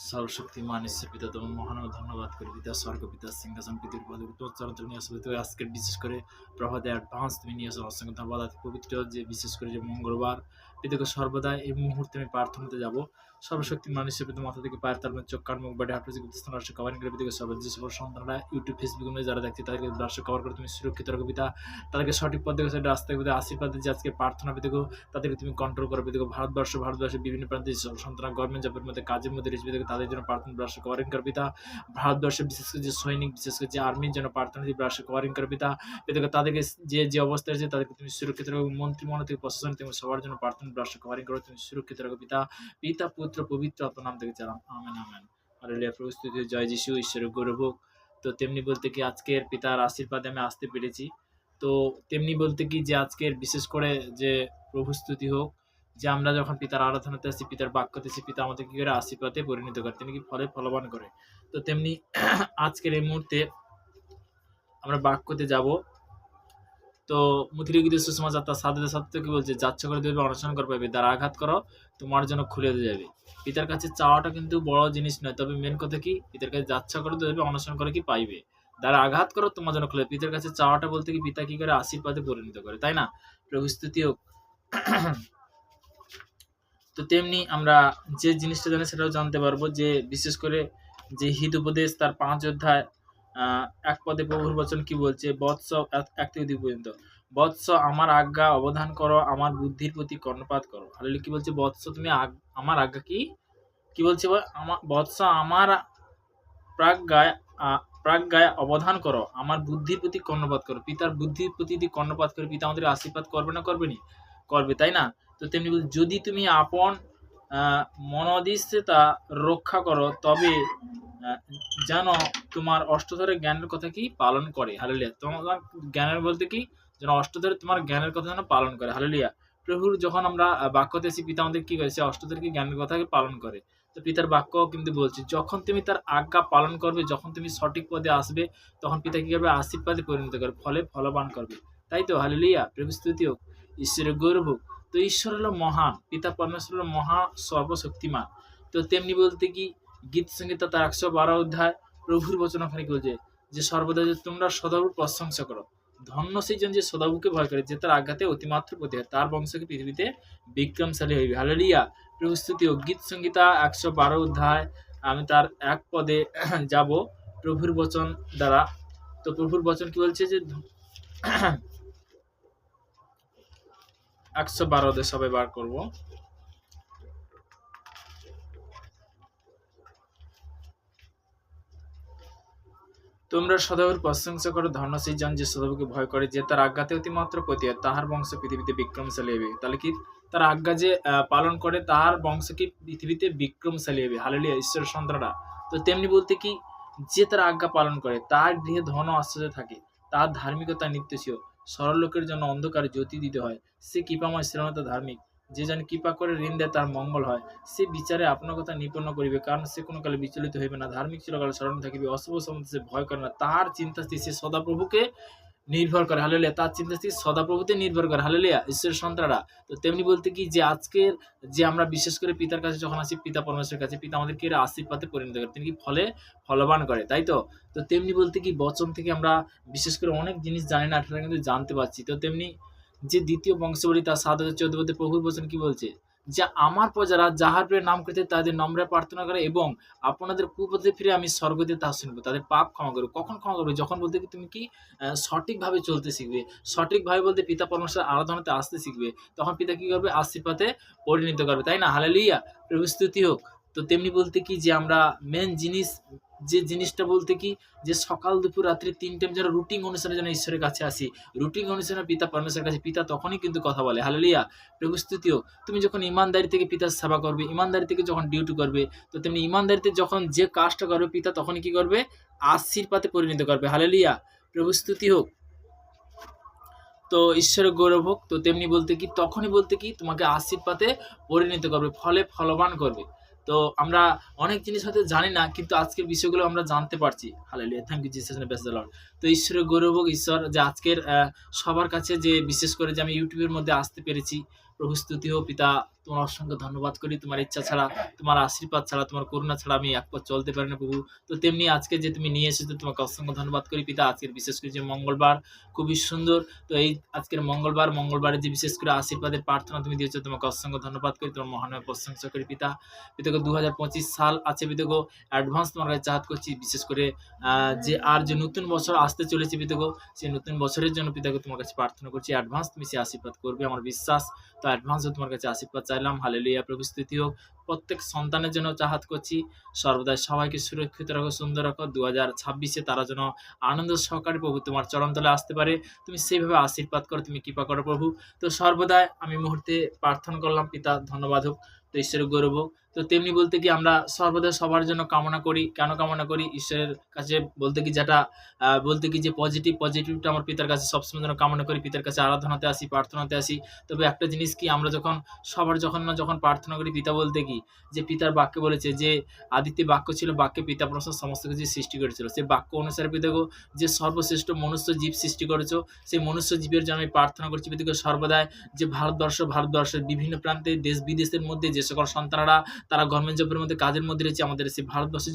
সর্বশক্তিমান ঈশ্বর পিতা তোমার মহান ও ধন্যবাদ করি পিতা স্বর্গ পিতা সিংহাসন পিতার পদে তোর চরিত্র নিয়ে আসবে তো আজকের বিশেষ করে প্রভাতে অ্যাডভান্স তুমি নিয়ে আসো অসংখ্য ধন্যবাদ। পবিত্র যে বিশেষ করে যে মঙ্গলবার পিতাকে সর্বদা এই মুহূর্তে আমি প্রার্থনাতে যাব। সর্বশক্তিমান ঈশ্বর পিতা মাথা থেকে পায়ের তার চোখ কান মুখ বাড়ি হাঁটু স্থান রাষ্ট্র কভার করে পিতাকে সর্ব যে সকল সন্তানরা ইউটিউব ফেসবুক যারা দেখছে তাদেরকে রাষ্ট্র কভার করে তুমি সুরক্ষিত রাখো পিতা। তাদেরকে সঠিক পথ দেখে রাস্তায় পিতা আশীর্বাদ যে আজকে প্রার্থনা পিতাকে তাদেরকে তুমি কন্ট্রোল করো পিতাকে। ভারতবর্ষের বিভিন্ন প্রান্তে সন্তান গভর্নমেন্ট জবের মধ্যে কাজের মধ্যে রয়েছে পিতাকে তাদের জন্য প্রার্থনা রাষ্ট্র কভারিং কর পিতা। ভারতবর্ষের বিশেষ করে যে সৈনিক বিশেষ করে যে আর্মির জন্য প্রার্থনা রাষ্ট্র কভারিং কর পিতা। পিতাকে তাদেরকে যে অবস্থায় আছে তাদেরকে তুমি সুরক্ষিত রাখো। মন্ত্রীমণ্ডল থেকে প্রশাসন থেকে সবার জন্য প্রার্থনা রাষ্ট্র কভারিং করো তুমি সুরক্ষিত রাখো পিতা। পিতা পুত্র পবিত্র আত্মার নাম থেকে চালাম আমেন আমেন। হালেলুয়া। প্রস্তুতি জয় যিশু ঈশ্বরের গৌরব হোক। তো তেমনি বলতে কি আজকের পিতার আশীর্বাদে আমি আসতে পেরেছি। তো তেমনি বলতে কি যে আজকের বিশেষ করে যে প্রভু স্তুতি হোক যে আমরা যখন পিতার আরাধনাতে আসি পিতার বাক্যতে আসি পিতা আমাদের কি করে আশীর্বাদে পরিণত করে তিনি কি ফলে ফলবান করে। তো তেমনি আজকের এই মুহূর্তে আমরা বাক্যতে যাব। তো মুথিরিগিত সুষমাচার তার সাথে সাথে কি বলছে যাচ্ছ করে দেবে অনশন করে পাবে দ্বারা আঘাত করো তোমার জন্য খুলে দিয়ে যাবে। পিতার কাছে চাওয়াটা কিন্তু বড় জিনিস নয়, তবে মেন কথা কি পিতার কাছে যাচ্ছ করে দেবে অনশন করে কি পাইবে দ্বারা আঘাত করো তোমার জন্য খুলে। পিতার কাছে চাওয়াটা বলতে কি পিতা কি করে আশীর্বাদে পরিণত করে, তাই না? প্রভু স্তুতি হোক। তো তেমনি আমরা যে জিনিসটা জানি সেটাও জানতে পারবো যে বিশেষ করে যে হিতোপদেশ তার 5 অধ্যায় 1 পদে প্রভুর বচন কি বলছে, বৎস 1 থেকে 2 পর্যন্ত। বৎস আমার আজ্ঞা অবধান করো, আমার বুদ্ধির প্রতি কর্ণপাত করো। হালেলুয়া। কি বলছে? বৎস তুমি আমার আজ্ঞা কি বলছে? আমার বৎস আমার প্রাজ্ঞায় অবধান করো, আমার বুদ্ধির প্রতি কর্ণপাত করো। পিতার বুদ্ধির প্রতি কর্ণপাত করে পিতা আমাদের আশীর্বাদ করবে না করবেনি? করবে, তাই না? তো তেমনি যদি তুমি আপন মনদিস্থতা রক্ষা করো তবে যেন তোমার অষ্টধরে জ্ঞানের কথা কি পালন করে। হালেলুয়া। তোমার জ্ঞানের বলতে কি যেন অষ্টধরে তোমার জ্ঞানের কথা যেন পালন করে। হালেলুয়া। প্রভুর যখন আমরা বাক্যতে আসি পিতা আমাদের কি করে সে অষ্টধরে কি জ্ঞানের কথাকে পালন করে। তো পিতার বাক্য কিন্তু বলছে যখন তুমি তার আজ্ঞা পালন করবে, যখন তুমি সঠিক পদে আসবে, তখন পিতা কি করবে? আশীর্বাদে পরিণত করবে, ফলে ফলবান করবে, তাই তো? হালেলুয়া। প্রভু স্তুতি হোক, ঈশ্বরের গৌরব হোক। তো ঈশ্বর হলো মহান, পিতা পরমেশ্বর হলো মহা সর্বশক্তিমান। তো তেমনি বলতে কি গীত সংগীতা তার 112 অধ্যায় প্রভুর বচন ওখানে বলছে যে সর্বদা যে তোমরা সদাবুর প্রশংসা করো। ধন্য সেই জন যে সদাবুকে ভয় করে, যে তার আঘাতে অতিমাত্র প্রতি হয়, তার বংশকে পৃথিবীতে বিক্রমশালী হইবে। হালেলুয়া। প্রভু স্তুতি হোক। গীত সংগীতা 112 অধ্যায় আমি তার 1 পদে যাব প্রভুর বচন দ্বারা। তো প্রভুর বচন কি বলছে যে 112 সবাই বার করব। তোমরা সদাবুর প্রশংসা করো, ধন্য সেই জন যে সদাবুকে ভয় করে, যে তার আজ্ঞাতে অতিমাত্র প্রতি হয়, তাহার বংশ পৃথিবীতে বিক্রমশালী হবে। তাহলে কি তার আজ্ঞা যে পালন করে তাহার বংশ কি পৃথিবীতে বিক্রমশালী হবে। হালেলুয়া। ঈশ্বরের সন্তানরা। তো তেমনি বলতে কি যে তার আজ্ঞা পালন করে তার গৃহে ধন আশ্চর্য থাকে, তার ধার্মিকতা নিত্যশীল। সরল লোকের জন্য অন্ধকারে জ্যোতি দিতে হয়, সে কৃপাময় শ্রেণত ধার্মিক। যে জন কৃপা করে ঋণ দেয় তার মঙ্গল হয়, সে বিচারে আপনার কথা নিপন্ন করিবে, কারণ সে কোনো কালে বিচলিত হইবে না। ধার্মিক চিরকাল স্মরণ থাকিবে, অশুভ সম্বন্ধে সে ভয় করে না। তার চিন্তাস্থির সে সদাপ্রভুকে নির্ভর করে। হালেলুয়া। তার চিন্তাস্থির সদাপ্রভুতে নির্ভর করে। হালেলুয়া। ঈশ্বরের সন্তানরা। তো তেমনি বলতে কি যে আজকের যে আমরা বিশেষ করে পিতার কাছে যখন আসি, পিতা পরমেশ্বরের কাছে, পিতা আমাদেরকে আশীর্বাদে পরিণত করে, তিনি কি ফলে ফলবান করে, তাই তো? তো তেমনি বলতে কি বচন থেকে আমরা বিশেষ করে অনেক জিনিস জানি না, সেটা কিন্তু জানতে পারছি। তো তেমনি যে দ্বিতীয় বংশাবলী তার 7:14 প্রভুর বচন কি বলছে যে আমার প্রজারা যাহার প্রিয় নাম করিতে তাদের নম্রে প্রার্থনা করে এবং আপনাদের কুপথে ফিরে আমি স্বর্গতে তা শুনবো, তাদের পাপ ক্ষমা করবো। কখন ক্ষমা করবে? যখন বলতে কি তুমি কি সঠিকভাবে চলতে শিখবে। সঠিকভাবে বলতে পিতা পরমেশ্বর আরাধনাতে আসতে শিখবে, তখন পিতা কি করবে? আশীর্বাদে পরিণত করবে, তাই না? হালেলুয়া। প্রভু স্তুতি হোক। তো তেমনি বলতে কি যে আমরা মেন জিনিস যে জিনিসটা বলতে কি যে সকাল দুপুর রাত্রি 3 টাইম যেন রুটিন অনুসারে যেন ঈশ্বরের কাছে আসি, রুটিন অনুসারে পিতা পরমেশ্বরের কাছে, পিতা তখনই কিন্তু কথা বলে। হালেলুয়া। প্রভু স্তুতি হোক। তুমি যখন ইমানদারি থেকে পিতার সেবা করবে, ইমানদারি থেকে যখন ডিউটি করবে, তো তেমনি ইমানদারিতে যখন যে কাজটা করবে পিতা তখনই কি করবে? আশীর্বাদে পরিণত করবে। হালেলুয়া। প্রভু স্তুতি হোক। তো ঈশ্বরের গৌরব হোক। তো তেমনি বলতে কি তখনই বলতে কি তোমাকে আশীর্বাদে পরিণত করবে, ফলে ফলবান করবে। তো আমরা অনেক জিনিস হয়তো জানি না, কিন্তু আজকের বিষয়গুলো আমরা জানতে পারছি। Hallelujah. Thank you Jesus praise the Lord. তো ঈশ্বরের গৌরব হোক। ঈশ্বর যে আজকের সবার কাছে যে বিশেষ করে যে আমি ইউটিউবের মধ্যে আসতে পেরেছি, প্রভু স্তুতি হোক পিতা, তোমার অসংখ্য ধন্যবাদ করি। তোমার ইচ্ছা ছাড়া, তোমার আশীর্বাদ ছাড়া, তোমার করুণা ছাড়া আমি এক পথ চলতে পারি না প্রভু। তো তেমনি আজকে যে তুমি নিয়ে এসেছো, তোমাকে অসংখ্য ধন্যবাদ করি পিতা। আজকের বিশেষ করে যে মঙ্গলবার খুবই সুন্দর, তো এই আজকের মঙ্গলবারে যে বিশেষ করে আশীর্বাদের প্রার্থনা তুমি দিয়েছো, তোমাকে অসংখ্য ধন্যবাদ করি। তোমার মহানয় প্রশংসা করি পিতা। পিতাকে 2025 সাল আছে পিতাকে অ্যাডভান্স তোমার কাছে চাহাত করছি, বিশেষ করে যে নতুন বছর আসতে চলেছে পিতাকে, সেই নতুন বছরের জন্য পিতাকে তোমার কাছে প্রার্থনা করছি। অ্যাডভান্স তুমি সেই আশীর্বাদ করবে আমার বিশ্বাস। তো অ্যাডভান্সও তোমার কাছে আশীর্বাদ চাইলাম। হালেলুয়া, প্রভু স্তুতি হোক। প্রত্যেক সন্তানের জন্য চাহাত করছি, সর্বদাই সবাইকে সুরক্ষিত রাখো, সুন্দর রাখো। 2026-এ তারা যেন আনন্দ সহকারে প্রভু তোমার চরণতলে আসতে পারে। তুমি সেইভাবে আশীর্বাদ করো, তুমি কৃপা করো প্রভু। তো সর্বদাই আমি মুহূর্তে প্রার্থনা করলাম পিতা, ধন্যবাদ হোক। তো ঈশ্বরের গৌরব হোক। তো তেমনি বলতে কি আমরা সর্বদা সবার জন্য কামনা করি। কেন কামনা করি? ঈশ্বরের কাছে বলতে কি যেটা বলতে কি যে পজিটিভটা আমার পিতার কাছে সবসময় যেন কামনা করি। পিতার কাছে আরাধনাতে আসি, প্রার্থনাতে আসি। তবে একটা জিনিস কি, আমরা যখন প্রার্থনা করি, পিতা বলতে কি যে পিতার বাক্যে বলেছে যে আদিতে বাক্য ছিল, বাক্যে পিতা পরমেশ্বর সমস্ত কিছু সৃষ্টি করেছিল। সেই বাক্য অনুসারে পিতাকে যে সর্বশ্রেষ্ঠ মনুষ্য জীব সৃষ্টি করেছো, সেই মনুষ্য জীবের জন্য আমি প্রার্থনা করছি পিতাকে সর্বদাই যে ভারতবর্ষের বিভিন্ন প্রান্তে দেশ বিদেশের মধ্যে যে সকল সন্তানরা তারা গভর্নমেন্ট জবের মধ্যে কাজের মধ্যে রয়েছে, আমাদের সেই ভারতবর্ষের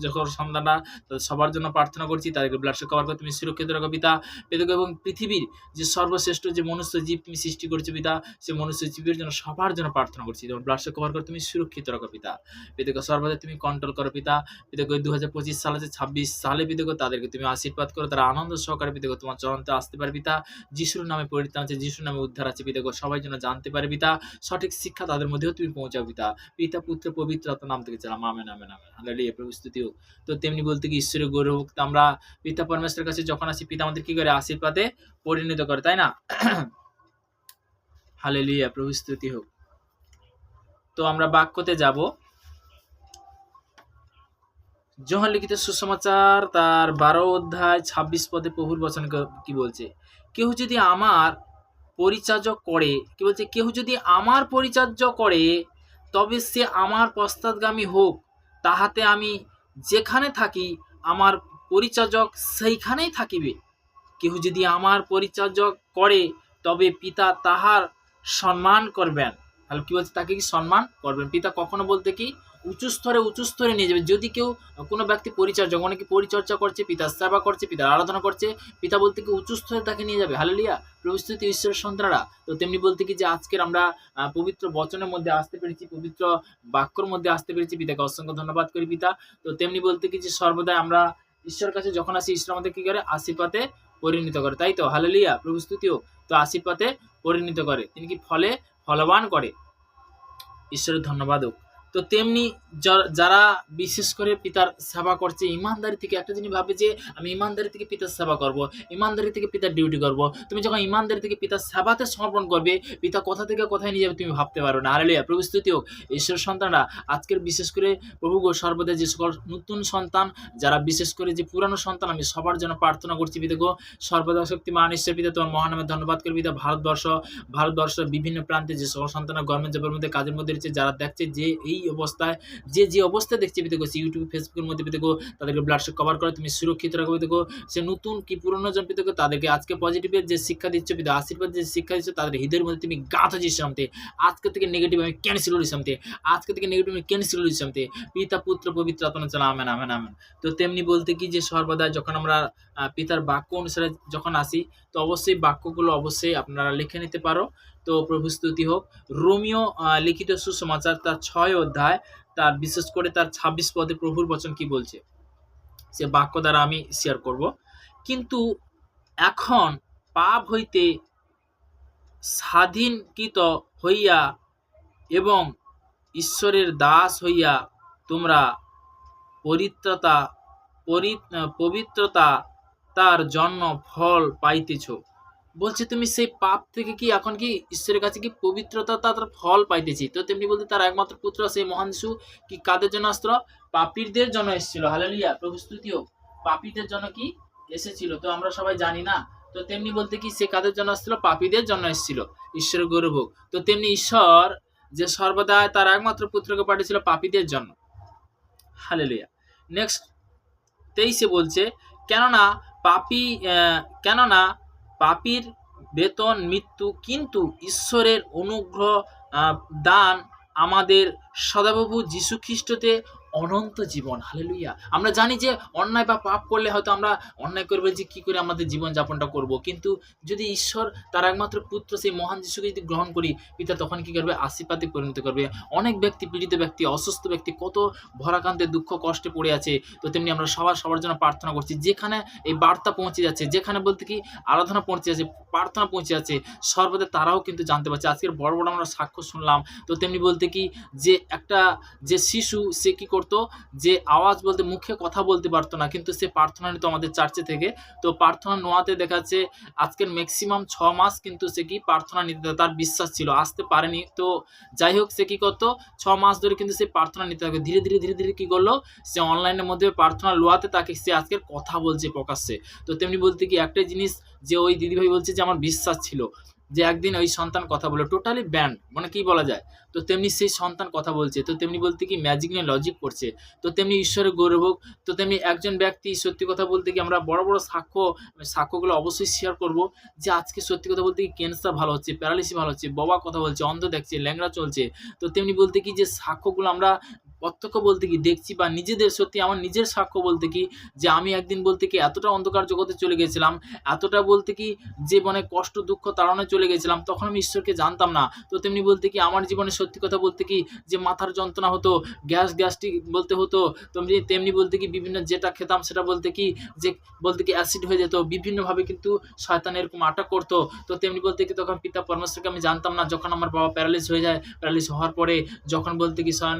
যখন সন্তানরা, তাদের সবার জন্য প্রার্থনা করছি। তাদেরকে ব্লাড কভার করে তুমি সুরক্ষিত রাখো পিতা। পিতাকে এবং পৃথিবীর যে সর্বশ্রেষ্ঠ যে মনুষ্য জীব তুমি সৃষ্টি করেছো পিতা, সেই মনুষ্য জীবের জন্য সবার জন্য প্রার্থনা করছি। যেমন ব্লাড কভার করে তুমি সুরক্ষিত রাখো পিতা। পিতাকে সর্বদা তুমি কন্ট্রোল করো পিতা। পিতাকে 2025 সাল আছে, 26 সালে পিতাকে তাদেরকে তুমি আশীর্বাদ করো, তারা আনন্দ সহকারে পিতাকে তোমার চরণতে আসতে পারে পিতা। যিশুর নামে পরিত্রাণ আছে, যিশুর নামে উদ্ধার আছে পিতাকে সবাই যেন জানতে পারে পিতা। সঠিক শিক্ষা তাদের মধ্যেও তুমি পৌঁছাও পিতা। পিতা পুত্র পবিত্র আত্মার নাম থেকে চালাম, আমেন আমেন আমেন। হালেলুয়া, প্রভু স্তুতি হোক। তো তেমনি বলতে কি ঈশ্বরের গৌরব হোক। তো আমরা পিতা পরমেশ্বরের কাছে যখন আসি, পিতা আমাদের কি করে? আশীর্বাদে পরিণত করে, তাই না? হালেলুয়া, প্রভু স্তুতি হোক। তো আমরা বাক্যতে যাব। যোহান লিখিত সুসমাচার তার 12 অধ্যায় 26 পদে প্রভুর বচন কি বলছে? কেউ যদি আমার পরিচর্য করে, কি বলছে? কেউ যদি আমার পরিচর্য করে, তবে সে আমার পশ্চাৎগামী হোক। তাহাতে আমি যেখানে থাকি, আমার পরিচার্যক সেইখানেই থাকিবে। কেহ যদি আমার পরিচর্য করে, তবে পিতা তাহার সম্মান করবেন। তাহলে কি বলছে? তাকে কি সম্মান করবেন পিতা? কখনো বলতে কি উঁচু স্তরে নিয়ে যাবে। যদি কেউ কোনো ব্যক্তি পরিচর্যা, অনেকে পরিচর্যা করছে, পিতার সেবা করছে, পিতার আরাধনা করছে, পিতা বলতে কি উঁচু স্তরে তাকে নিয়ে যাবে। হালেলুয়া, প্রভু স্তুতি ঈশ্বরের সন্তানরা। তো তেমনি বলতে কি যে আজকের আমরা পবিত্র বচনের মধ্যে আসতে পেরেছি, পবিত্র বাক্যর মধ্যে আসতে পেরেছি, পিতাকে অসংখ্য ধন্যবাদ করি পিতা। তো তেমনি বলতে কি যে সর্বদাই আমরা ঈশ্বরের কাছে যখন আসি, ঈশ্বর আমাদের কি করে? আশীর্বাদে পরিণত করে, তাই তো? হালেলুয়া, প্রভু স্তুতি হোক। তো আশীর্বাদে পরিণত করে, তিনি কি ফলবান করে। ঈশ্বরের ধন্যবাদ হোক। তো তেমনি যারা বিশেষ করে পিতার সেবা করছে ইমানদারি থেকে, একটা জিনিস ভাবে যে আমি ইমানদারি থেকে পিতার সেবা করব, ইমানদারি থেকে পিতার ডিউটি করব। তুমি যখন ইমানদারি থেকে পিতার সেবাতে সমর্পণ করবে, পিতা কোথা থেকে কোথায় নিয়ে যাবে তুমি ভাবতে পারো না। হালেলুয়া, প্রভু স্তুতি হোক। ঈশ্বরের সন্তানরা আজকের বিশেষ করে প্রভু গো সর্বদা যে সকল নতুন সন্তান, যারা বিশেষ করে যে পুরানো সন্তান, আমি সবার জন্য প্রার্থনা করছি পিতা গো। সর্বদা শক্তিমান ঈশ্বর পিতা, তোমার মহানামে ধন্যবাদ করি পিতা। ভারতবর্ষের বিভিন্ন প্রান্তে যে সকল সন্তানরা গভর্নমেন্ট জবের মধ্যে কাজের মধ্যে রয়েছে, যারা দেখছে যে এই অবস্থায় যে অবস্থায় দেখছে পিতা গো, ইউটিউব ফেসবুকের মধ্যে পিতা গো, তাদেরকে ব্লাড কভার করে তুমি সুরক্ষিত রাখো পিতা গো। সে নতুন কি পুরনো জন পিতা গো, তাদেরকে আজকে পজিটিভের যে শিক্ষা দিচ্ছ পিতা, আশীর্বাদ যে শিক্ষা দিচ্ছ, তাদের হৃদয়ের মধ্যে তুমি গাঁথো যিশুতে। আজকে থেকে নেগেটিভ আমি ক্যান্সেল করি সামতে, আজকে থেকে নেগেটিভ আমি ক্যান্সেল করি সামতে। পিতা পুত্র পবিত্র আত্মা চালা, আমেন আমেন আমেন। তো তেমনি বলতে কি যে সর্বদা যখন আমরা পিতার বাক্য অনুসারে যখন আসি, তো অবশ্যই বাক্যগুলো অবশ্যই আপনারা লিখে নিতে পারো। তো প্রভু স্তুতি হোক। রোমিও লিখিত সুসমাচার তার 6 অধ্যায় তার বিশেষ করে তার 26 পদে প্রভুর বচন কি বলছে, সে বাক্য দ্বারা আমি শেয়ার করব। কিন্তু এখন পাপ হইতে স্বাধীনকৃত হইয়া এবং ঈশ্বরের দাস হইয়া তোমরা পবিত্রতা তার জন্য ফল পাইতেছ। বলছে তুমি সেই পাপ থেকে কি এখন কি ঈশ্বরের কাছে কি পবিত্রতা তার ফল পাইতেছি। তো তেমনি বলতে তার একমাত্র পুত্র সেই মহান যিশু কি কাদের জন্য আসলো? পাপীদের জন্য এসেছিল। হালেলুয়া, প্রভু স্তুতি হোক। পাপীদের জন্য কি এসেছিল? তো আমরা সবাই জানি না। তো তেমনি বলতে কি সে কাদের জন্য আসছিল? পাপীদের জন্য এসেছিল। ঈশ্বরের গৌরব হোক। তো তেমনি ঈশ্বর যে সর্বদা তার একমাত্র পুত্রকে পাঠিয়েছিল পাপীদের জন্য। হালেলুয়া। নেক্সট 23 বলছে, কেননা পাপীর বেতন মৃত্যু, কিন্তু ঈশ্বরের অনুগ্রহ দান আমাদের সদাপ্রভু যীশু খ্রিস্টতে অনন্ত জীবন। হালেলুয়া। আমরা জানি যে অন্যায় বা পাপ করলে হয়তো আমরা অন্যায় করবো যে কী করে আমাদের জীবনযাপনটা করব, কিন্তু যদি ঈশ্বর তার একমাত্র পুত্র সেই মহান যিশুকে যদি গ্রহণ করি, পিতা তখন কী করবে? আশীর্বাদে পরিণত করবে। অনেক ব্যক্তি, পীড়িত ব্যক্তি, অসুস্থ ব্যক্তি কত ভরাকান্তে দুঃখ কষ্টে পড়ে আছে, তো তেমনি আমরা সবার জন্য প্রার্থনা করছি। যেখানে এই বার্তা পৌঁছে যাচ্ছে, যেখানে বলতে কি আরাধনা পৌঁছে যাচ্ছে, প্রার্থনা পৌঁছে যাচ্ছে, সর্বদা তারাও কিন্তু জানতে পারছে। আজকের বড় আমরা সাক্ষ্য শুনলাম, তো তেমনি বলতে কি যে একটা যে শিশু সে কি করতো, যে আওয়াজ বলতে মুখে কথা বলতে পারতো না, কিন্তু সে প্রার্থনা নিত আমাদের চার্চে থেকে। তো প্রার্থনা নোয়াতে দেখা যাচ্ছে আজকের ম্যাক্সিমাম 6 মাস কিন্তু সে কি প্রার্থনা নিতে, তার বিশ্বাস ছিল, আসতে পারেনি। তো যাই হোক, সে কি করতো 6 মাস ধরে কিন্তু সে প্রার্থনা নিতে থাকে। ধীরে ধীরে কি করলো, সে অনলাইনের মধ্যে প্রার্থনা লোয়াতে তাকে সে আজকের কথা বলছে প্রকাশ্যে। তো তেমনি বলতে কি একটাই জিনিস, যে ওই দিদিভাই বলছে যে আমার বিশ্বাস ছিল যে একদিন ওই সন্তান কথা বলে, টোটালি ব্যান্ড মানে কি বলা যায়। তো তেমনি সেই সন্তান কথা বলছে, তো তেমনি বলতে কি ম্যাজিক নিয়ে লজিক করছে। তো তেমনি ঈশ্বরের গৌরব হোক। তো তেমনি একজন ব্যক্তি সত্যি কথা বলতে কি আমরা বড় সাক্ষ্যগুলো অবশ্যই শেয়ার করব, যে আজকে সত্যি কথা বলতে কি ক্যান্সার ভালো হচ্ছে, প্যারালিসিস ভালো হচ্ছে, বাবা কথা বলছে, অন্ধ দেখছে, ল্যাংড়া চলছে। তো তেমনি বলতে কি যে সাক্ষ্যগুলো আমরা প্রত্যক্ষ বলতে কি দেখছি, বা নিজেদের সত্যি আমার নিজের সাক্ষ্য বলতে কি, যে আমি একদিন বলতে কি এতটা অন্ধকার জগতে চলে গেছিলাম, এতটা বলতে কি যে মানে কষ্ট দুঃখ তাড়ানো চলে গেছিলাম, তখন আমি ঈশ্বরকে জানতাম না। তো তেমনি বলতে কি আমার জীবনে সত্যি কথা বলতে কি যে মাথার যন্ত্রণা হতো, গ্যাস্ট্রিক বলতে হতো, তেমনি বলতে কি বিভিন্ন যেটা খেতাম সেটা বলতে কি যে বলতে কি অ্যাসিড হয়ে যেত, বিভিন্নভাবে কিন্তু শয়তান এরকম আটাক করতো। তো তেমনি বলতে কি তখন পিতা পরমেশ্বরকে আমি জানতাম না। যখন আমার বাবা প্যারালাইজ হয়ে যায়, প্যারালাইজ হওয়ার পরে যখন বলতে কি স্বয়ং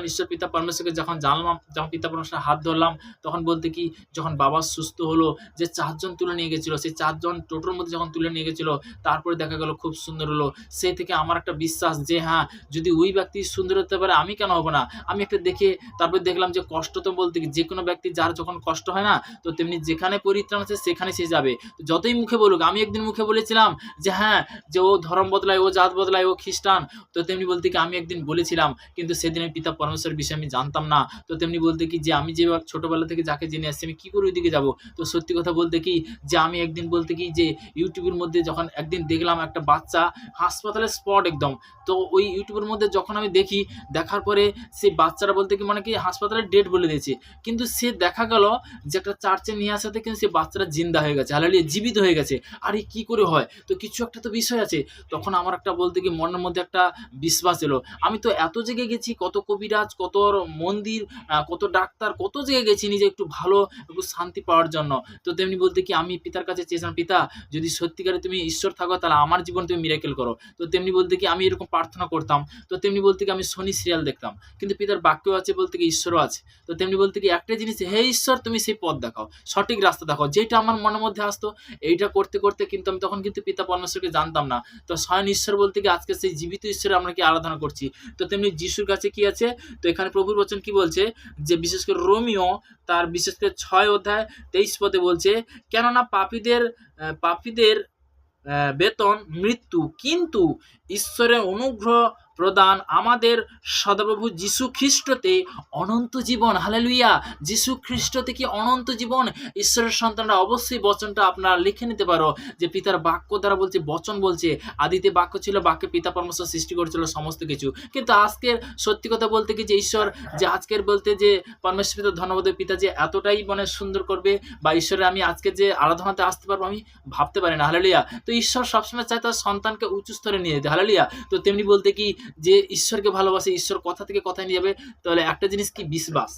ঈশ্বর পিতা পরমেশ্বরকে যখন জানলাম, যখন পিতা পরমেশ্বরের হাত ধরলাম, তখন বলতে কি যখন বাবা সুস্থ হলো, যে 4 জন তুলে নিয়ে গেছিল, সেই 4 জন টোটোর মধ্যে যখন তুলে নিয়ে গেছিল, তারপরে দেখা গেল খুব সুন্দর হলো। সেই থেকে আমার একটা বিশ্বাস যে হ্যাঁ, যদি ওই ব্যক্তি সুন্দর হতে পারে, আমি কেন হব না। আমি একটা দেখে তারপরে দেখলাম যে কষ্ট তো বলতে কি যে কোনো ব্যক্তি যার যখন কষ্ট হয় না, তো তেমনি যেখানে পরিত্রাণ আছে সেখানে সে যাবে। তো যতই মুখে বলুক, আমি একদিন মুখে বলেছিলাম যে হ্যাঁ, যে ও ধর্ম বদলায়, ও জাত বদলায়, ও খ্রিস্টান। তো তেমনি বলতে কি আমি একদিন বলেছিলাম, কিন্তু সেদিন আমি পিতা পরমেশ্বরের বিষয়ে আমি জানতাম না। তো তেমনি বলতে কি যে আমি যে ছোটবেলা থেকে যাকে জেনে আসছি, আমি কি করে ওইদিকে যাব। তো সত্যি কথা বলতে কি যে আমি একদিন বলতে কি যে ইউটিউবের মধ্যে যখন একদিন দেখলাম একটা বাচ্চা হাসপাতালের স্পট একদম। তো ওই ইউটিউবের মধ্যে যখন আমি দেখি, দেখার পরে সেই বাচ্চারা বলতে কি মানে কি হাসপাতালের ডেট বলে দিয়েছে, কিন্তু সে দেখা গেল যে একটা চার্চে নিয়ে আসাতে কিন্তু সে বাচ্চারা জিন্দা হয়ে গেছে, হালেলুয়া, জীবিত হয়ে গেছে। আরে কি করে হয়, তো কিছু একটা তো বিষয় আছে। তখন আমার একটা বলতে কি মনের মধ্যে একটা বিশ্বাস এলো। আমি তো এত জায়গায় গেছি, কত কবিরাজ, কত মন্দির, কত ডাক্তার, কত জায়গায় গেছি নিজে একটু ভালো একটু শান্তি পাওয়ার জন্য। তো তেমনি বলতে কি আমি পিতার কাছে চেয়েছিলাম, পিতা যদি সত্যিকারে তুমি ঈশ্বর থাকো, তাহলে আমার জীবনে তুমি মিরাকেল করো। তো তেমনি বলতে কি আমি এরকম প্রার্থনা করতাম। তো তেমনি বলতে কি আমি শনি সিরিয়াল দেখতাম, কিন্তু পিতার বাক্য আছে বলতে কি ঈশ্বরও আছে। তো তেমনি বলতে কি একটা জিনিস, হে ঈশ্বর তুমি সেই পথ দেখাও, সঠিক রাস্তা দেখাও, যেটা আমার মনের মধ্যে আসতো। এইটা করতে করতে কিন্তু আমি তখন কিন্তু পিতা পরমেশ্বরকে জানতাম না। তো স্বয়ং ঈশ্বর বলতে কি আজকে সেই জীবিত ঈশ্বরে আমরা কি আরাধনা করছি। তো তেমনি যিশুর কাছে কি আছে, তো এখানে প্রভুর বচন কি বলছে, যে বিশেষ করে রোমিও তার বিশেষ করে 6 অধ্যায় 23 পদে বলছে, কেননা পাপীদের বেতন মৃত্যু, কিন্তু ঈশ্বরের অনুগ্রহ প্রদান আমাদের সদাপ্রভু যীশু খ্রিস্টতে অনন্ত জীবন। হালেলুয়া। যীশু খ্রিস্টতে কি অনন্ত জীবন। ঈশ্বরের সন্তানরা অবশ্যই বচনটা আপনারা লিখে নিতে পারো, যে পিতার বাক্য দ্বারা বলছে, বচন বলছে, আদিতে বাক্য ছিল, বাক্যে পিতা পরমেশ্বর সৃষ্টি করেছিল সমস্ত কিছু। কিন্তু আজকের সত্যি কথা বলতে কি যে ঈশ্বর যে আজকের বলতে যে পরমেশ্বর পিতা ধন্যবাদ, পিতা যে এতটাই মানে সুন্দর করবে, বা ঈশ্বরের আমি আজকে যে আরাধনাতে আসতে পারবো আমি ভাবতে পারি না। হালেলুয়া। তো ঈশ্বর সবসময় চায় তার সন্তানকে উঁচু স্তরে নিয়ে যেতে। হালেলুয়া। তো তেমনি বলতে কি যে ঈশ্বরকে ভালোবাসে, ঈশ্বর কথা থেকে কথায় নিয়ে যাবে। তাহলে একটা জিনিস কি বিশ্বাস,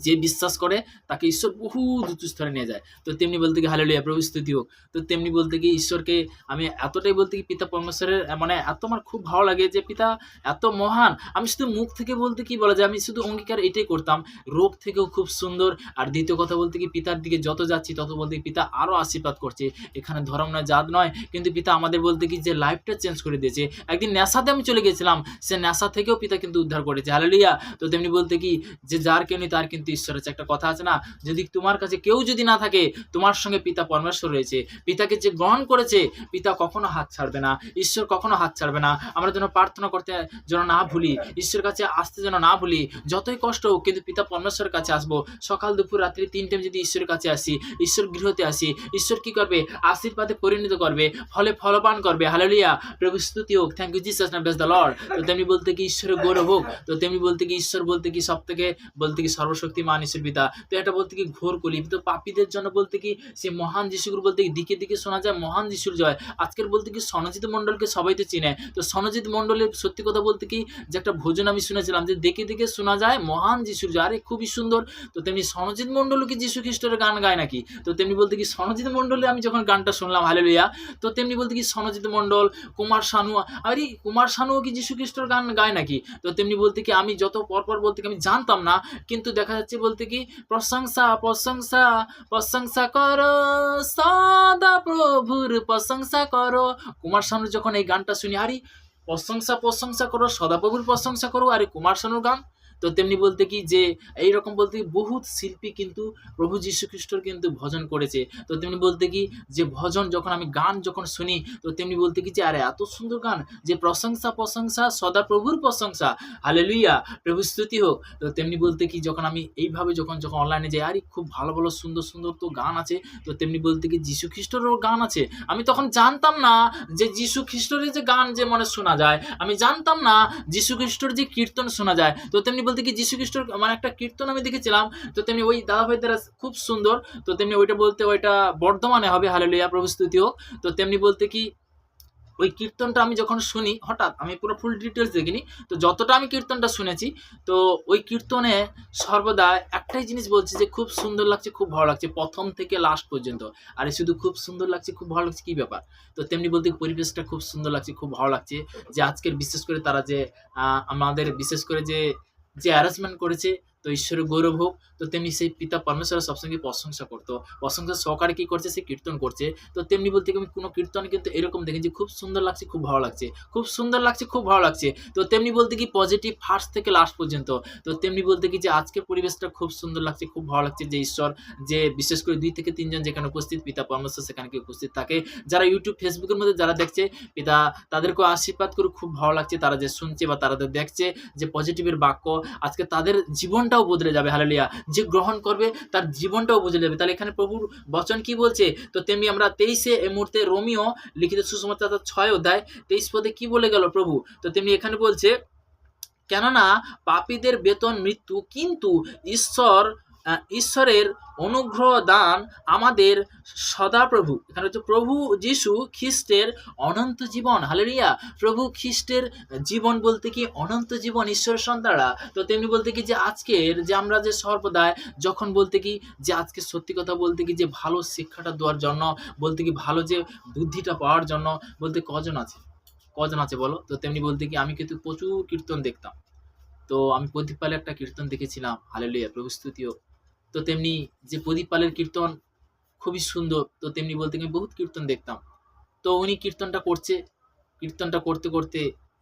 যে বিশ্বাস করে তাকে ঈশ্বর বহু উঁচু স্তরে নিয়ে যায়। তো তেমনি বলতে কি হালেলুয়া, প্রভু স্তুতি হোক। তো তেমনি বলতে কি ঈশ্বরকে আমি এতটাই বলতে কি পিতা পরমেশ্বরের মানে এত আমার খুব ভালো লাগে, যে পিতা এত মহান। আমি শুধু মুখ থেকে বলতে কি বলা যায়, আমি শুধু অঙ্গীকার এটাই করতাম, রোগ থেকেও খুব সুন্দর। আর দ্বিতীয় কথা বলতে কি পিতার দিকে যত যাচ্ছি তত বলতে কি পিতা আরও আশীর্বাদ করছে। এখানে ধর্ম নয়, জাত নয়, কিন্তু পিতা আমাদের বলতে কি যে লাইফটা চেঞ্জ করে দিয়েছে। একদিন নেশাতে আমি চলে গেছিলাম, সে নেশা থেকেও পিতা কিন্তু উদ্ধার করেছে। হালেলুয়া। তো তেমনি বলতে কি যে যার কেউ নেই তার কিন্তু কিন্তু ঈশ্বর হচ্ছে। একটা কথা আছে না, যদি তোমার কাছে কেউ যদি না থাকে, তোমার সঙ্গে পিতা পরমেশ্বর রয়েছে। পিতাকে যে গ্রহণ করেছে, পিতা কখনো হাত ছাড়বে না, ঈশ্বর কখনো হাত ছাড়বে না। আমরা যেন প্রার্থনা করতে যেন না ভুলি, ঈশ্বরের কাছে আসতে যেন না ভুলি। যতই কষ্ট হোক কিন্তু পিতা পরমেশ্বরের কাছে আসবো। সকাল দুপুর রাত্রি 3 টাইম যদি ঈশ্বরের কাছে আসি, ঈশ্বর গৃহতে আসি, ঈশ্বর কি করবে? আশীর্বাদে পরিণত করবে, ফলে ফলবান করবে। হালেলুয়া, প্রভু স্তুতি হোক। Thank you Jesus, name bless the Lord. তো তেমনি বলতে কি ঈশ্বরের গৌরব হোক। তো তেমনি বলতে কি ঈশ্বর বলতে কি সবথেকে বলতে কি সর্বশক্তিমান ঈশ্বর পিতা। তো এটা বলতে কি ঘোর কলি। তো পাপীদের জন্য বলতে কি সে মহান যিশুগুরু বলতে কি দিকে দিকে শোনা যায় মহান যিশুর জয়। আজকের বলতে কি সনজিৎ মণ্ডলকে সবাই তো চিনে। তো সনজিৎ মণ্ডলের সত্যি কথা বলতে কি যে একটা ভোজন আমি শুনেছিলাম যে দিকে দিকে শোনা যায় মহান যিশুর জয়। আরে খুবই সুন্দর। তো তেমনি সনজিৎ মণ্ডলও কি যিশু খ্রিস্টের গান গায় নাকি? তো তেমনি বলতে কি সনজিৎ মণ্ডলে আমি যখন গানটা শুনলাম, হালেলুয়া, তো তেমনি বলতে কি সনজিৎ মণ্ডল, কুমার শানু, আরে কুমার শানুও কি যিশু খ্রিস্টের গান গায় নাকি? তো তেমনি বলতে কি আমি যত পরপর বলতে কি আমি জানতাম না, কিন্তু দেখা যাচ্ছে বলতে কি প্রশংসা প্রশংসা প্রশংসা করো সদা প্রভুর প্রশংসা করো। কুমার শানুর যখন এই গানটা শুনি, আরে প্রশংসা প্রশংসা করো সদাপ্রভুর প্রশংসা করো, আরে কুমার শানুর গান। তো তেমনি বলতে কি যে এইরকম বলতে কি বহুত শিল্পী কিন্তু প্রভু যীশু খ্রিস্টর কিন্তু ভজন করেছে। তো তেমনি বলতে কি যে ভজন যখন আমি গান যখন শুনি, তো তেমনি বলতে কি যে আরে এত সুন্দর গান যে প্রশংসা প্রশংসা সদা প্রভুর প্রশংসা, হালেলুয়া, প্রভু স্তুতি হোক। তো তেমনি বলতে কি যখন আমি এইভাবে যখন যখন অনলাইনে যাই, আরে খুব ভালো ভালো সুন্দর সুন্দর তো গান আছে। তো তেমনি বলতে কি যীশু খ্রিস্টরও গান আছে। আমি তখন জানতাম না যে যীশু খ্রিস্টরের যে গান যে মনে শোনা যায়, আমি জানতাম না যীশু খ্রিস্টর যে কীর্তন শোনা যায়। তো তেমনি বলতে কি যীশু খ্রিস্টর মানে একটা কীর্তন আমি দেখেছিলাম। তো তেমনি ওই দাদাভাই দ্বারা খুব সুন্দর। তো তেমনি ওইটা বলতে ওইটা বর্ধমানে হবে, হালেলুয়া, প্রভু স্তুতি হোক। তো তেমনি বলতে কি ওই কীর্তনটা আমি যখন শুনি, হঠাৎ আমি পুরো ফুল ডিটেলস দেখিনি, তো যতটা আমি কীর্তনটা শুনেছি, তো ওই কীর্তনে সর্বদা একটাই জিনিস বলছে যে খুব সুন্দর লাগছে, খুব ভালো লাগছে প্রথম থেকে লাস্ট পর্যন্ত। আরে শুধু খুব সুন্দর লাগছে, খুব ভালো লাগছে, কি ব্যাপার? তো তেমনি বলতে পরিবেশটা খুব সুন্দর লাগছে, খুব ভালো লাগছে। যে আজকের বিশেষ করে তারা যে আমাদের বিশেষ করে যে যে অ্যারেঞ্জমেন্ট করেছে, তো ঈশ্বরের গৌরব হোক। তো তেমনি সেই পিতা পরমেশ্বরের সবসঙ্গে প্রশংসা করতো, প্রশংসা সহকারে কি করছে, সে কীর্তন করছে। তো তেমনি বলতে কি আমি কোনো কীর্তন কিন্তু এরকম দেখি যে খুব সুন্দর লাগছে, খুব ভালো লাগছে, খুব সুন্দর লাগছে, খুব ভালো লাগছে। তো তেমনি বলতে কি পজিটিভ ফার্স্ট থেকে লাস্ট পর্যন্ত। তো তেমনি বলতে কি যে আজকের পরিবেশটা খুব সুন্দর লাগছে, খুব ভালো লাগছে। যে ঈশ্বর যে বিশেষ করে 2 থেকে 3 জন যেখানে উপস্থিত, পিতা পরমেশ্বর সেখানে কি উপস্থিত থাকে। যারা ইউটিউব ফেসবুকের মধ্যে যারা দেখছে, পিতা তাদেরকেও আশীর্বাদ করে খুব ভালো লাগছে। তারা যে শুনছে বা তারা দেখছে যে পজিটিভের বাক্য, আজকে তাদের জীবনটাও বদলে যাবে, হালেলুয়া। যে গ্রহণ করবে তার জীবনটাও বদলে যাবে। তাহলে এখানে প্রভুর বচন কি বলছে? তো তেমনি আমরা 23 এই মুহূর্তে রোমিও লিখিত সুসমাচার 6 অধ্যায় 23 পদে কি বলে গেল প্রভু? তো তেমনি এখানে বলছে, কেননা পাপীদের বেতন মৃত্যু, কিন্তু ঈশ্বরের অনুগ্রহ দান আমাদের সদাপ্রভু, এখানে হচ্ছে প্রভু যীশু খ্রিস্টের অনন্ত জীবন, হালেলুয়া। প্রভু খ্রিস্টের জীবন বলতে কি অনন্ত জীবন, ঈশ্বরের সন্তানরা। তো তেমনি বলতে কি যে আজকের যে আমরা যে সর্বদাই যখন বলতে কি যে আজকে সত্যি কথা বলতে কি যে ভালো শিক্ষাটা দেওয়ার জন্য, বলতে কি ভালো যে বুদ্ধিটা পাওয়ার জন্য বলতে কজন আছে, কজন আছে বলো? তো তেমনি বলতে কি আমি কিন্তু প্রচুর কীর্তন দেখতাম। তো আমি প্রদীপ পালের একটা কীর্তন দেখেছিলাম, হালেলুয়া, প্রভু স্তুতি হোক। তো তেমনি যে প্রদীপ পালের কীর্তন খুবই সুন্দর। তো তেমনি বলতে কি আমি বহুত কীর্তন দেখতাম। তো উনি কীর্তনটা করছে, কীর্তনটা করতে করতে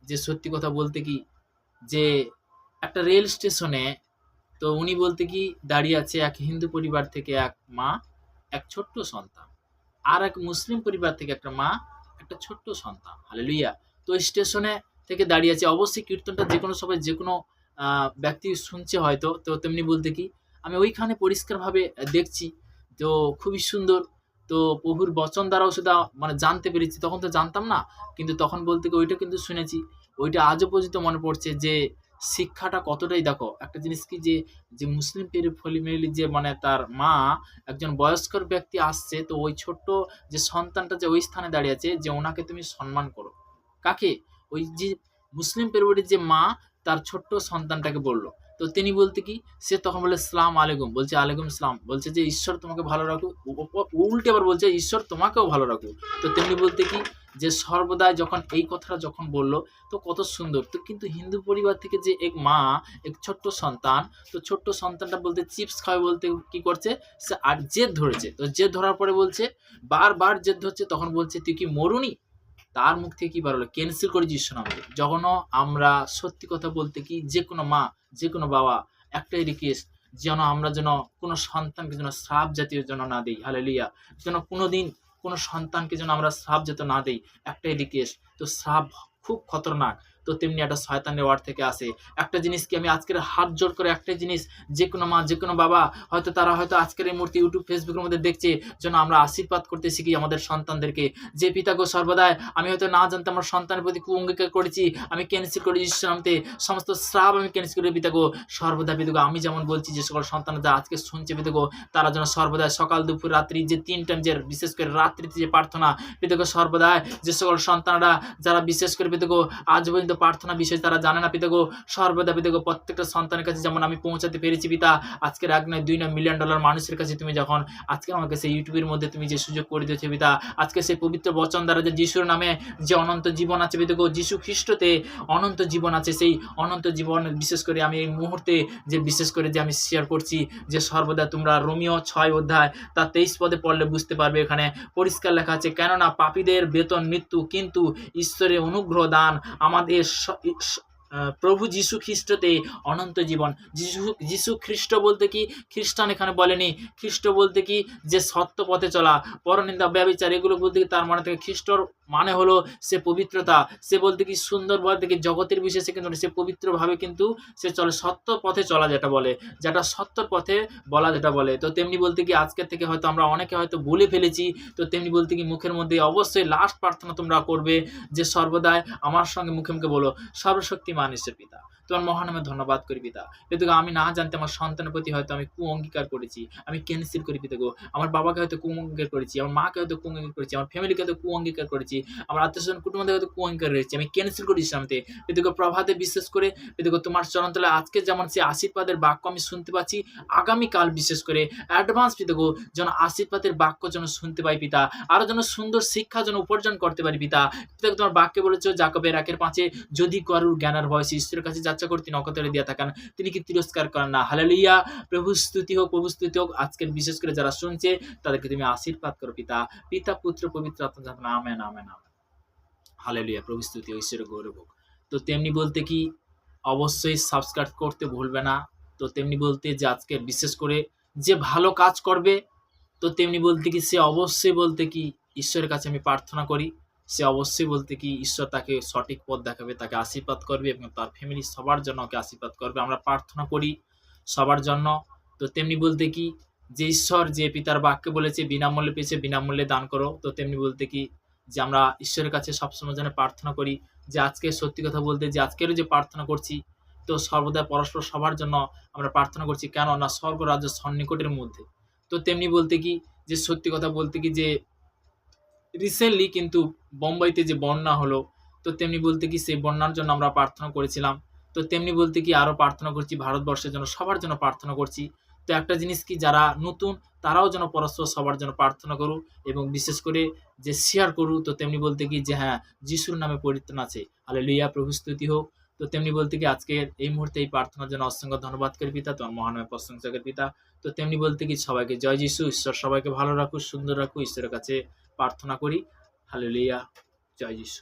যে সত্যি কথা বলতে কি যে একটা রেল স্টেশনে, তো উনি বলতে কি দাঁড়িয়ে আছে এক হিন্দু পরিবার থেকে এক মা, এক ছোট্ট সন্তান, আর এক মুসলিম পরিবার থেকে একটা মা, একটা ছোট্ট সন্তান, হালেলুয়া। তো স্টেশনে থেকে দাঁড়িয়ে আছে। অবশ্যই কীর্তনটা যে কোনো সময় যে কোনো ব্যক্তি শুনছে হয়তো। তো তেমনি বলতে কি আমি ওইখানে পরিষ্কারভাবে দেখছি। তো খুবই সুন্দর। তো প্রভুর বচন দ্বারাও সেটা মানে জানতে পেরেছি। তখন তো জানতাম না, কিন্তু তখন বলতে কি ওইটা কিন্তু শুনেছি। ওইটা আজও পর্যন্ত মনে পড়ছে যে শিক্ষাটা কতটাই, দেখো একটা জিনিস কি যে যে মুসলিম ফ্যামিলি যে মানে তার মা একজন বয়স্কর ব্যক্তি আসছে, তো ওই ছোট্ট যে সন্তানটা যে ওই স্থানে দাঁড়িয়ে আছে, যে ওনাকে তুমি সম্মান করো। কাকে? ওই যে মুসলিম পরিবারের যে মা তার ছোট্ট সন্তানটাকে বলল। তো তিনি বলতে কি সে তখন বলে সালাম আলাইকুম, বলছে আলাইকুম সালাম, বলছে যে ঈশ্বর তোমাকে ভালো রাখুক। উল্টে আবার বলছে ঈশ্বর তোমাকেও ভালো রাখুক। তো তেমনি বলতে কি যে সর্বদাই যখন এই কথাটা যখন বলল, তো কত সুন্দর। তো কিন্তু হিন্দু পরিবার থেকে যে এক মা, এক ছোট্ট সন্তান, তো ছোট্ট সন্তানটা বলতে চিপস খাবে বলতে কি করছে সে আর জেদ ধরেছে। তো জেদ ধরার পরে বলছে, বারবার জেদ ধরছে, তখন বলছে তুই কি মরুনি? তার মুখ থেকে কি বেরোলো? ক্যান্সেল করে যিশু নামে। যখন আমরা সত্যি কথা বলতে কি যে কোনো মা, যে কোনো বাবা একটাই রিকোয়েস্ট, যেন আমরা যেন কোনো সন্তানকে যেন শ্রাপ জাতীয় যেন না দিই, হালেলুয়া। যেন কোনোদিন কোনো সন্তানকে যেন আমরা শ্রাপ যেন না দিই। একটাই দিকেশ, তো শ্রাপ খুব খতরনাক। তো তেমনি একটা শয়তানের ওয়ার্ড থেকে আসে। একটা জিনিস কি আমি আজকের হাত জোড় করে একটাই জিনিস, যে কোনো মা, যে কোনো বাবা হয়তো তারা হয়তো আজকের এই মুহূর্তে ইউটিউব, ফেসবুকের মধ্যে দেখছে, যেন আমরা আশীর্বাদ করতে শিখি আমাদের সন্তানদেরকে। যে পিতা গো সর্বদাই আমি হয়তো না জানতে আমার সন্তানের প্রতি কুঅঙ্গীকার করেছি, আমি ক্যান্সেল করি ঈশ্বর নামতে, সমস্ত শ্রাপ আমি ক্যান্সেল করি পিতা গো। সর্বদা পিতা গো আমি যেমন বলছি, যে সকল সন্তান যা আজকে শুনছে পিতা গো, তারা যেন সর্বদাই সকাল দুপুর রাত্রি যে 3 টাইম, যে বিশেষ করে রাত্রিতে যে প্রার্থনা পিতা গো, সর্বদাই যে সকল সন্তানরা যারা বিশেষ করে পিতা গো আজ পর্যন্ত প্রার্থনা বিষয় তারা জানে না পিতা গো, সর্বদা পিতা গো প্রত্যেকটা সন্তানের কাছে যেমন আমি পৌঁছাতে পেরেছি পিতা, আজকের 1 নয় 2 নয় মিলিয়ন ডলার মানুষের কাছে তুমি যখন আজকে আমাকে সেই ইউটিউবের মধ্যে তুমি যে সুযোগ করে দিয়েছো পিতা, আজকে সেই পবিত্র বচন দ্বারা যে যিশুর নামে যে অনন্ত জীবন আছে পিতা গো, যিশু খ্রিস্টতে অনন্ত জীবন আছে, সেই অনন্ত জীবন বিশেষ করে আমি এই মুহূর্তে যে বিশেষ করে যে আমি শেয়ার করছি, যে সর্বদা তোমরা রোমিও 6 অধ্যায় তার 23 পদে পড়লে বুঝতে পারবে, এখানে পরিষ্কার লেখা আছে, কেননা পাপীদের বেতন মৃত্যু, কিন্তু ঈশ্বরের অনুগ্রহ দান আমাদের প্রভু যিশু খ্রিস্টতে অনন্ত জীবন। যিশু খ্রিস্ট বলতে কি খ্রিস্টান এখানে বলেনি, খ্রিস্ট বলতে কি যে সত্য পথে চলা, পরনিন্দা ব্যভিচার এগুলো বলতে কি তার মানে থেকে খ্রিস্টর মানে হলো সে পবিত্রতা, সে বলতে কি সুন্দর বলতে কি জগতের বিশেষে কিন্তু সে পবিত্রভাবে কিন্তু সে চলে, সত্য পথে চলা যেটা বলে, যেটা সত্যর পথে বলা যেটা বলে। তো তেমনি বলতে কি আজকের থেকে হয়তো আমরা অনেকে হয়তো ভুলে ফেলেছি, তো তেমনি বলতে কি মুখের মধ্যে অবশ্যই লাস্ট প্রার্থনা তোমরা করবে, যে সর্বদাই আমার সঙ্গে মুখে মুখে বলো, সর্বশক্তিমান ঈশ্বর পিতা তোমার মহানামে ধন্যবাদ করি পিতা। পিতাগো আমি না জানতে আমার সন্তানের প্রতি হয়তো আমি কুঅঙ্গীকার করেছি, আমি ক্যান্সেল করি পিতাগো, আমার বাবাকে হয়তো কুঅঙ্গীকার করেছি, আমার মাকে হয়তো কুঅঙ্গীকার করেছি, আমার ফ্যামিলিকে হয়তো কুঅঙ্গীকার করেছি, আমার আত্মীয়স্বজন কুটুম্বদের হয়তো কুঅঙ্গীকার রয়েছে, আমি ক্যান্সেল করি ইসলামতে। পিতাগো প্রভাতে বিশেষ করে পিতাগো তোমার চরণতলায় আজকে যেমন সে আশীর্বাদের বাক্য আমি শুনতে পাচ্ছি, আগামীকাল বিশেষ করে অ্যাডভান্স পিতাগো যেন আশীর্বাদের বাক্য যেন শুনতে পাই পিতা, আরো যেন সুন্দর শিক্ষা যেন উপার্জন করতে পারি পিতা। পিতাগো তোমার বাক্যে বলেছো জাকবের 1:5 যদি কারুর জ্ঞানের ভয় ঈশ্বরের কাছে যাচ্ছা করে তিনি অকতরে দিয়া থাকেন, তিনি কি তিরস্কার করেন না। হালেলুয়া, প্রভু স্তুতি হোক, প্রভু স্তুতি হোক। আজকের বিশেষ করে যারা শুনছে তাদেরকে তুমি আশীর্বাদ করো পিতা, পিতা পুত্র পবিত্র আত্মা জানান, আমেন আমেন আমেন। হালেলুয়া, প্রভু স্তুতি হোক, ঈশ্বরের গৌরব হোক। তো তেমনি বলতে কি অবশ্যই সাবস্ক্রাইব করতে ভুলবে না। তো তেমনি বলতে যে আজকের বিশেষ করে যে ভালো কাজ করবে, তো তেমনি বলতে কি সে অবশ্যই বলতে কি ঈশ্বরের কাছে আমি প্রার্থনা করি, সে অবশ্যই বলতে কি ঈশ্বর তাকে সঠিক পথ দেখাবে, তাকে আশীর্বাদ করবে এবং তার ফ্যামিলি সবার জন্য ওকে আশীর্বাদ করবে। আমরা প্রার্থনা করি সবার জন্য। তো তেমনি বলতে কি যে ঈশ্বর যে পিতার বাক্যে বলেছে বিনামূল্যে পেয়েছে বিনামূল্যে দান করো, তো তেমনি বলতে কি যে আমরা ঈশ্বরের কাছে সবসময় যেন প্রার্থনা করি, যে আজকে সত্যি কথা বলতে যে আজকেরও যে প্রার্থনা করছি, তো সর্বদা পরস্পর সবার জন্য আমরা প্রার্থনা করছি, কেন না স্বর্গ রাজ্য সন্নিকটের মধ্যে। তো তেমনি বলতে কি যে সত্যি কথা বলতে কি যে রিসেন্টলি কিন্তু বোম্বাইতে যে বন্যা হলো, তো তেমনি বলতে কি সেই বন্যার জন্য আমরা প্রার্থনা করেছিলাম। তো তেমনি বলতে কি আরো প্রার্থনা করছি ভারতবর্ষের জন্য, সবার জন্য প্রার্থনা করছি। তো একটা জিনিস কি যারা নতুন তারাও যেন পরস্পর সবার জন্য প্রার্থনা করুক এবং বিশেষ করে যে শেয়ার করুক। তো তেমনি বলতে কি যে হ্যাঁ যিশুর নামে পরিত্রাণ আছে, হালেলুয়া, প্রভু স্তুতি হোক। তো তেমনি বলতে কি আজকের এই মুহূর্তে এই প্রার্থনার জন্য অসংখ্য ধন্যবাদ করি পিতা, তোমার মহানামে প্রশংসা করি পিতা। তো তেমনি বলতে কি সবাইকে জয় যিশু, ঈশ্বর সবাইকে ভালো রাখুক, সুন্দর রাখুক, ঈশ্বরের কাছে প্রার্থনা করি। হালেলুয়া, জয় যিশু।